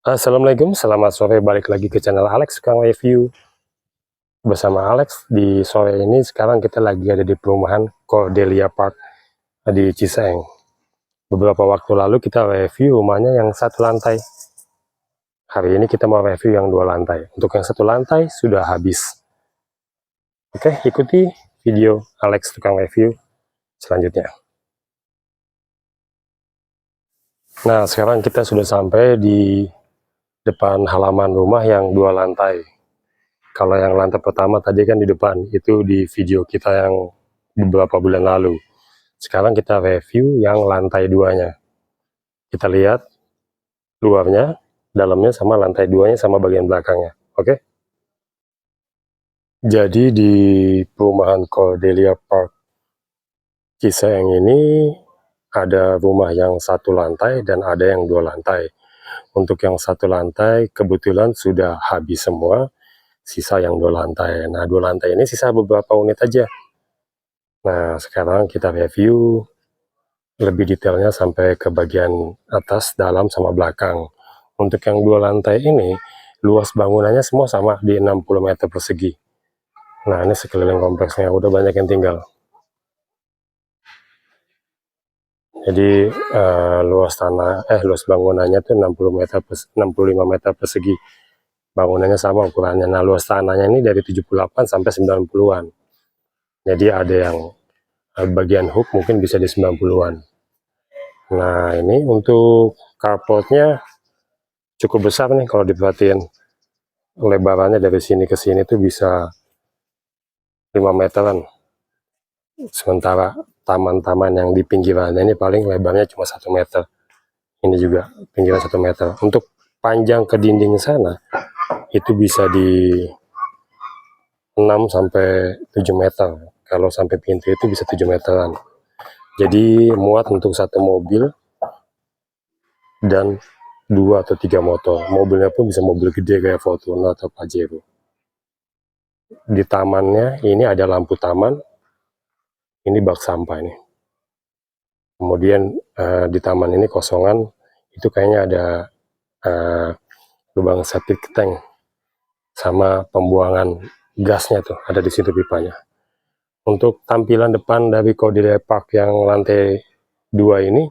Assalamualaikum, selamat sore, balik lagi ke channel Alex Tukang Review. Bersama Alex, di sore ini sekarang kita lagi ada di perumahan Cordelia Park di Ciseeng. Beberapa waktu lalu kita review rumahnya yang satu lantai. Hari ini kita mau review yang dua lantai. Untuk yang satu lantai sudah habis. Oke, ikuti video Alex Tukang Review selanjutnya. Nah, sekarang kita sudah sampai di depan halaman rumah yang dua lantai. Kalau yang lantai pertama tadi kan di depan, itu di video kita yang beberapa bulan lalu. Sekarang kita review yang lantai duanya. Kita lihat luarnya, dalamnya sama lantai duanya sama bagian belakangnya. Oke? Jadi di perumahan Cordelia Park Ciseeng ini ada rumah yang satu lantai dan ada yang dua lantai. Untuk yang satu lantai kebetulan sudah habis semua, sisa yang dua lantai. Nah, dua lantai ini sisa beberapa unit aja. Nah, sekarang kita review lebih detailnya sampai ke bagian atas, dalam, sama belakang. Untuk yang dua lantai ini, luas bangunannya semua sama di 60 meter persegi. Nah, ini sekeliling kompleksnya, udah banyak yang tinggal. Jadi luas bangunannya tuh 65 meter persegi. Bangunannya sama ukurannya. Nah, luas tanahnya ini dari 78 sampai 90-an. Jadi ada yang bagian hook mungkin bisa di 90-an. Nah, ini untuk carportnya cukup besar nih kalau diperhatiin. Lebarannya dari sini ke sini tuh bisa 5 meteran. Sementara taman-taman yang di pinggirannya ini paling lebarnya cuma 1 meter. Ini juga pinggiran 1 meter. Untuk panjang ke dinding sana itu bisa di 6 sampai 7 meter. Kalau sampai pintu itu bisa 7 meteran. Jadi muat untuk satu mobil dan 2 atau 3 motor. Mobilnya pun bisa mobil gede kayak Fortuner atau Pajero. Di tamannya ini ada lampu taman. Ini bak sampah ini. Kemudian di taman ini kosongan, itu kayaknya ada lubang septic tank sama pembuangan gasnya tuh ada di situ pipanya. Untuk tampilan depan dari Cordelia Park yang lantai 2 ini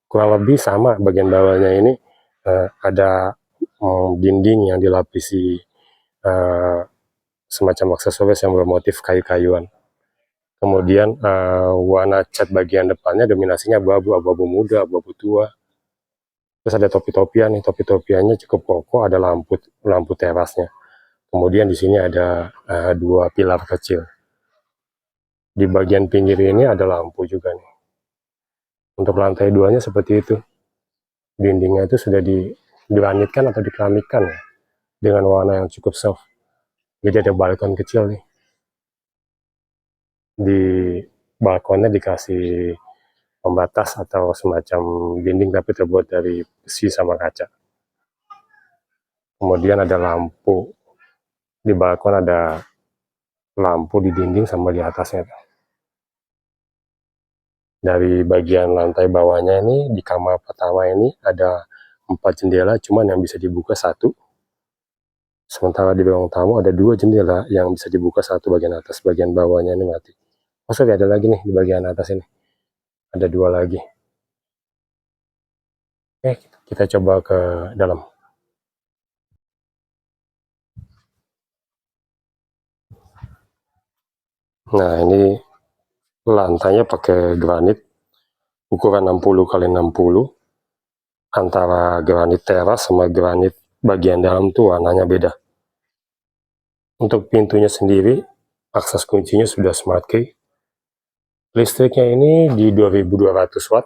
kurang lebih sama. Bagian bawahnya ini ada dinding yang dilapisi semacam aksesoris yang bermotif kayu-kayuan. Kemudian warna cat bagian depannya dominasinya abu-abu muda, abu-abu tua. Terus ada topi-topian nih, topi-topiannya cukup kokoh, ada lampu terasnya. Kemudian di sini ada 2 pilar kecil. Di bagian pinggir ini ada lampu juga nih. Untuk lantai 2-nya seperti itu. Dindingnya itu sudah digranitkan atau dikeramikkan ya, dengan warna yang cukup soft. Jadi ada balkon kecil nih. Di balkonnya dikasih pembatas atau semacam dinding tapi terbuat dari besi sama kaca. Kemudian ada lampu. Di balkon ada lampu di dinding sama di atasnya. Dari bagian lantai bawahnya ini, di kamar pertama ini ada 4 jendela, cuman yang bisa dibuka 1. Sementara di ruang tamu ada 2 jendela yang bisa dibuka 1 bagian atas, bagian bawahnya ini mati. Oh sorry, ada lagi nih di bagian atas ini. Ada 2 lagi. Oke, kita coba ke dalam. Nah, ini lantainya pakai granit ukuran 60 kali 60. Antara granit teras sama granit bagian dalam tuh warnanya beda. Untuk pintunya sendiri, akses kuncinya sudah smart key. Listriknya ini di 2200 watt.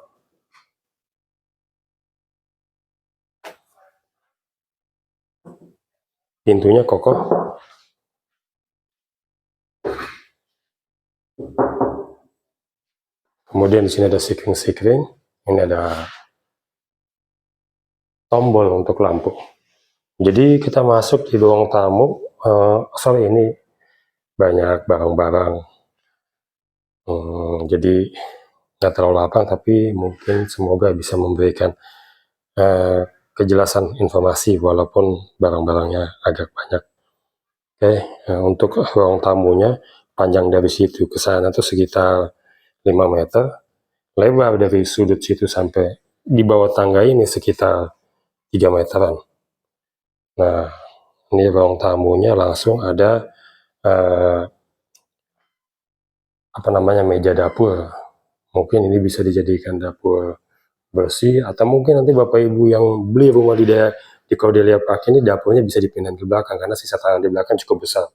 Pintunya kokoh. Kemudian di sini ada sikring. Ini ada tombol untuk lampu. Jadi kita masuk di ruang tamu. Sorry, ini banyak barang-barang. Jadi nggak terlalu lapang, tapi mungkin semoga bisa memberikan kejelasan informasi walaupun barang-barangnya agak banyak. Oke, nah untuk ruang tamunya panjang dari situ ke sana tuh sekitar 5 meter, lebar dari sudut situ sampai di bawah tangga ini sekitar 3 meteran. Nah, ini ruang tamunya langsung ada meja dapur. Mungkin ini bisa dijadikan dapur bersih, atau mungkin nanti Bapak Ibu yang beli rumah di daerah di Cordelia Park ini dapurnya bisa dipindahin ke belakang karena sisa tanah di belakang cukup besar.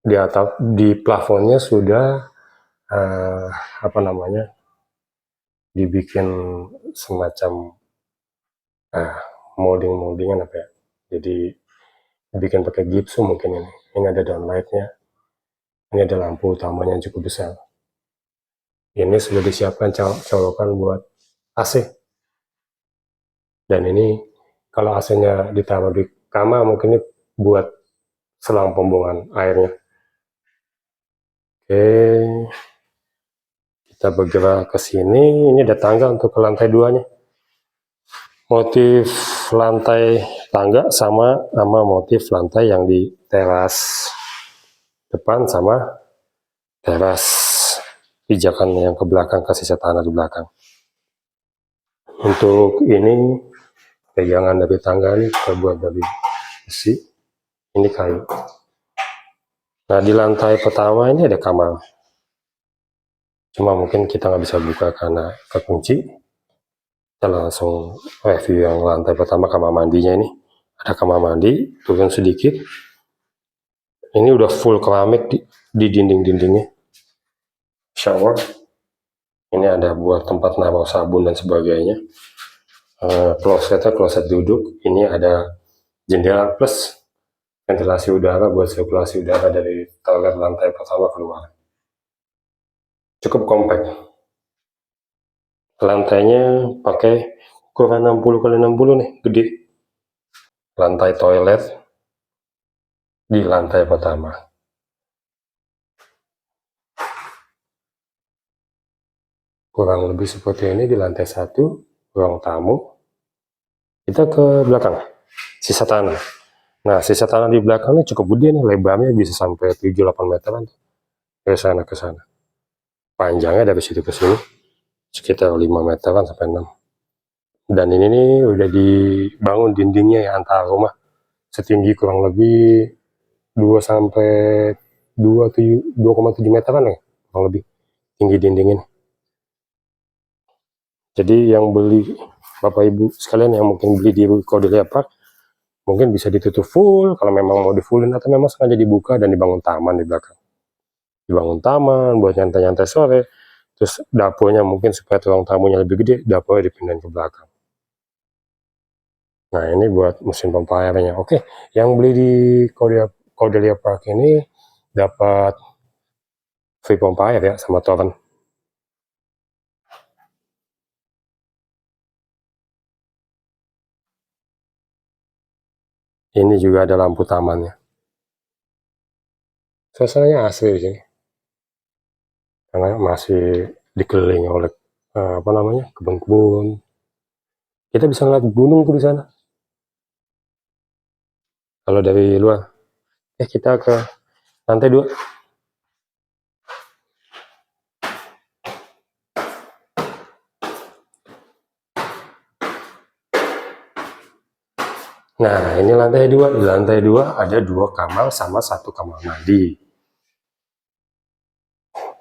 Di atap, di plafonnya sudah uh, dibikin semacam molding-moldingan apa ya. Jadi dibikin pakai gipsum mungkin ini. Ini ada downlightnya. Ini ada lampu utamanya yang cukup besar. Ini sudah disiapkan colokan buat AC. Dan ini kalau AC-nya ditaruh di kamar mungkin ini buat selang pembuangan airnya. Oke, kita bergerak ke sini. Ini ada tangga untuk ke lantai 2-nya. Motif lantai tangga sama motif lantai yang di teras depan sama teras pijakan yang ke belakang, ke sisa tanah di belakang. Untuk ini pegangan dari tangga ini terbuat dari besi, ini kayu. Nah di lantai pertama ini ada kamar, cuma mungkin kita nggak bisa buka karena kekunci. Kita langsung review yang lantai pertama, kamar mandinya ini. Ada kamar mandi, turun sedikit. Ini udah full keramik di dinding-dindingnya. Shower. Ini ada buat tempat naruh sabun dan sebagainya. Klosetnya kloset duduk. Ini ada jendela plus ventilasi udara buat sirkulasi udara dari toilet lantai pertama keluar. Cukup kompak. Lantainya pakai ukuran 60 x 60 nih, gede. Lantai toilet di lantai pertama. Kurang lebih seperti ini di lantai 1, ruang tamu. Kita ke belakang, sisa tanah. Nah, sisa tanah di belakang ini cukup gede nih, lebarnya bisa sampai 7-8 meteran. Ke sana ke sana. Panjangnya dari situ ke sini sekitar 5 meteran sampai 6. Dan ini nih udah dibangun dindingnya ya antara rumah setinggi kurang lebih 2 sampai 2,7 meteran ya, kurang lebih tinggi dinding ini. Jadi yang beli Bapak Ibu sekalian yang mungkin beli di Cordelia Park mungkin bisa ditutup full kalau memang mau di fullin, atau memang sengaja dibuka dan dibangun taman di belakang. Dibangun taman buat nyantai-nyantai sore. Terus dapurnya mungkin supaya ruang tamunya lebih gede, dapurnya dipindahin ke belakang. Nah ini buat mesin pompa airnya. Oke, yang beli di Cordelia Park ini dapat free pompa air ya sama toren. Ini juga ada lampu tamannya. Suasananya asri di sini. Karena masih dikelilingi oleh kebun-kebun. Kita bisa ngeliat gunung tuh di sana. Kalau dari luar. Kita ke lantai 2. Nah, ini lantai 2. Di lantai 2 ada 2 kamar sama 1 kamar mandi.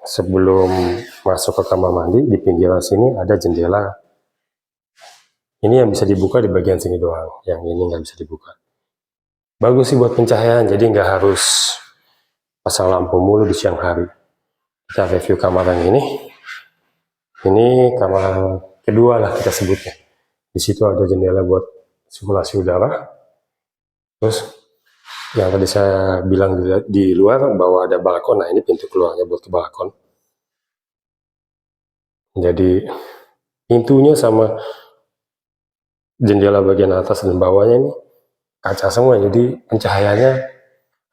Sebelum masuk ke kamar mandi, di pinggiran sini ada jendela. Ini yang bisa dibuka di bagian sini doang. Yang ini nggak bisa dibuka. Bagus sih buat pencahayaan, jadi nggak harus pasang lampu mulu di siang hari. Kita review kamar yang ini. Ini kamar kedua lah kita sebutnya. Di situ ada jendela buat sirkulasi udara. Terus yang tadi saya bilang di luar bahwa ada balkon. Nah ini pintu keluarnya buat ke balkon. Jadi pintunya sama jendela bagian atas dan bawahnya ini kaca semua. Jadi pencahayaannya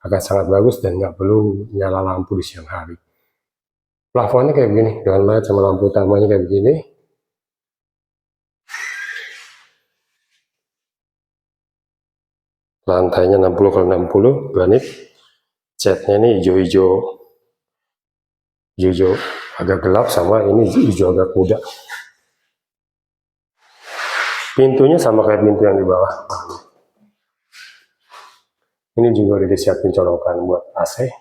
akan sangat bagus dan nggak perlu nyala lampu di siang hari. Plafonnya kayak begini, dengan light sama lampu utamanya kayak begini. lantainya 60x60 granit, catnya ini hijau-hijau agak gelap, sama ini hijau agak muda. Pintunya sama kayak pintu yang di bawah. Ini juga udah disiapin colokan buat AC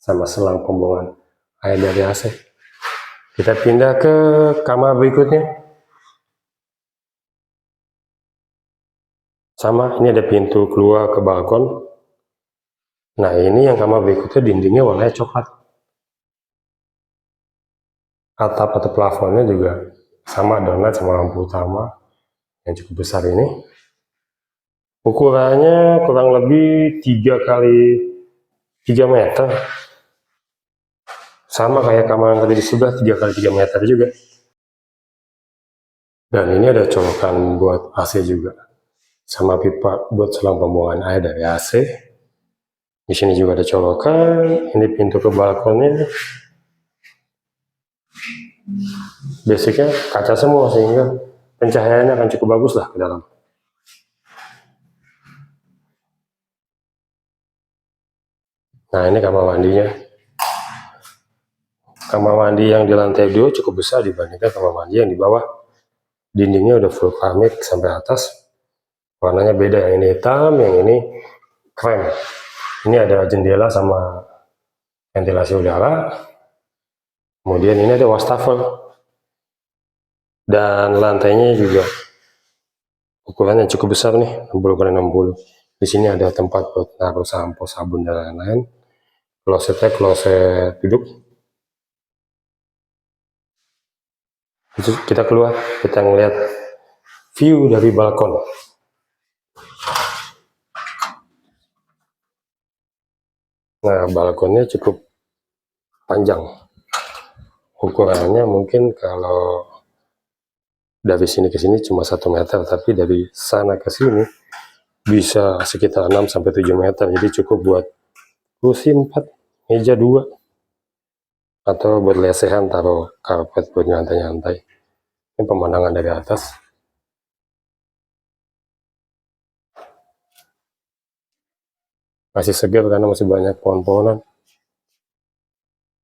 sama selang pembuangan air dari AC. Kita pindah ke kamar berikutnya. Sama, ini ada pintu keluar ke balkon. Nah, ini yang kamar berikutnya dindingnya warnanya coklat. Atap atau plafonnya juga sama, donat sama lampu utama yang cukup besar ini. Ukurannya kurang lebih 3x3 meter. Sama kayak kamar yang tadi di sebelah, 3x3 meter juga. Dan ini ada colokan buat AC juga. Sama pipa buat selang pembuangan air dari AC. Di sini juga ada colokan. Ini pintu ke balkonnya. Basicnya kaca semua sehingga pencahayaannya akan cukup bagus lah ke dalam. Nah, ini kamar mandinya. Kamar mandi yang di lantai 2 cukup besar dibandingkan kamar mandi yang di bawah. Dindingnya udah full keramik sampai atas. Warnanya beda, yang ini hitam, yang ini krem. Ini ada jendela sama ventilasi udara. Kemudian ini ada wastafel. Dan lantainya juga ukurannya cukup besar nih, 60x60. Di sini ada tempat buat naruh sampo, sabun, dan lain-lain. Klosetnya kloset duduk. Itu kita keluar, kita ngeliat view dari balkon. Nah, balkonnya cukup panjang. Ukurannya mungkin kalau dari sini ke sini cuma 1 meter, tapi dari sana ke sini bisa sekitar 6-7 meter. Jadi cukup buat kursi 4, meja 2, atau buat lesehan taruh karpet buat nyantai-nyantai. Ini pemandangan dari atas. Masih segar karena masih banyak pohon-pohonan.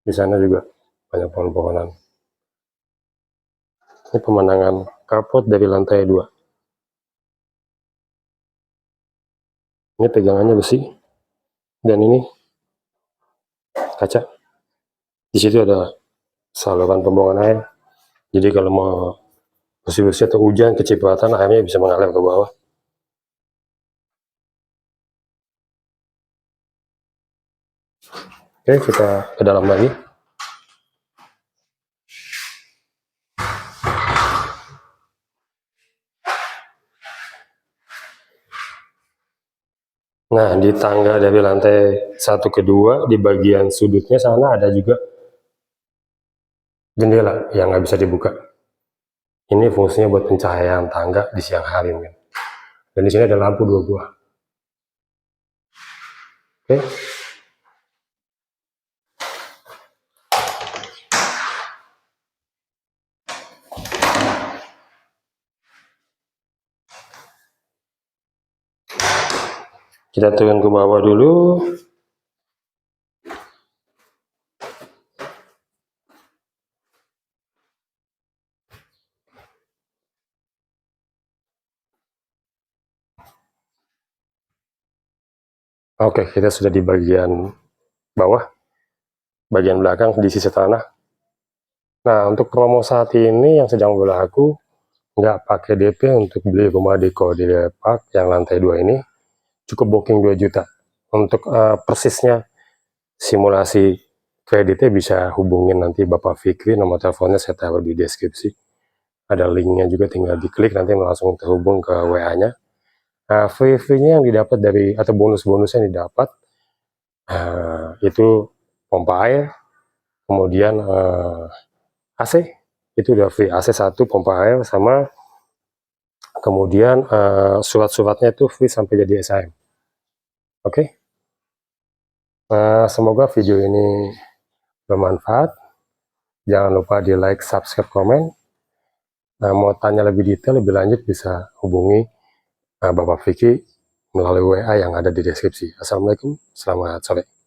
Di sana juga banyak pohon-pohonan. Ini pemandangan carport dari lantai 2. Ini pegangannya besi, dan ini kaca. Di situ ada saluran pembuangan air. Jadi kalau mau bersih-bersih atau hujan kecipratan, airnya bisa mengalir ke bawah. Oke, kita ke dalam lagi. Nah, di tangga dari lantai 1 ke 2, di bagian sudutnya sana ada juga jendela yang nggak bisa dibuka. Ini fungsinya buat pencahayaan tangga di siang hari mungkin. Dan di sini ada lampu 2 buah. Oke. Kita turun ke bawah dulu. Oke, kita sudah di bagian bawah, bagian belakang di sisi tanah. Nah, untuk promo saat ini yang sedang berlaku, nggak pakai DP untuk beli rumah di Cordillera Park yang lantai 2 ini, cukup booking 2 juta. Untuk persisnya simulasi kreditnya bisa hubungin nanti Bapak Fikri, nomor teleponnya saya taruh di deskripsi. Ada linknya juga, tinggal diklik nanti langsung terhubung ke WA-nya. Nah, free-nya yang didapat dari, atau bonus-bonusnya yang didapat, itu pompa air, kemudian AC, itu udah free, AC 1, pompa air, sama kemudian surat-suratnya itu free sampai jadi SHM. Oke. Semoga video ini bermanfaat. Jangan lupa di like, subscribe, komen. Mau tanya lebih detail, lebih lanjut bisa hubungi Bapak Vicky melalui WA yang ada di deskripsi. Assalamualaikum, selamat sore.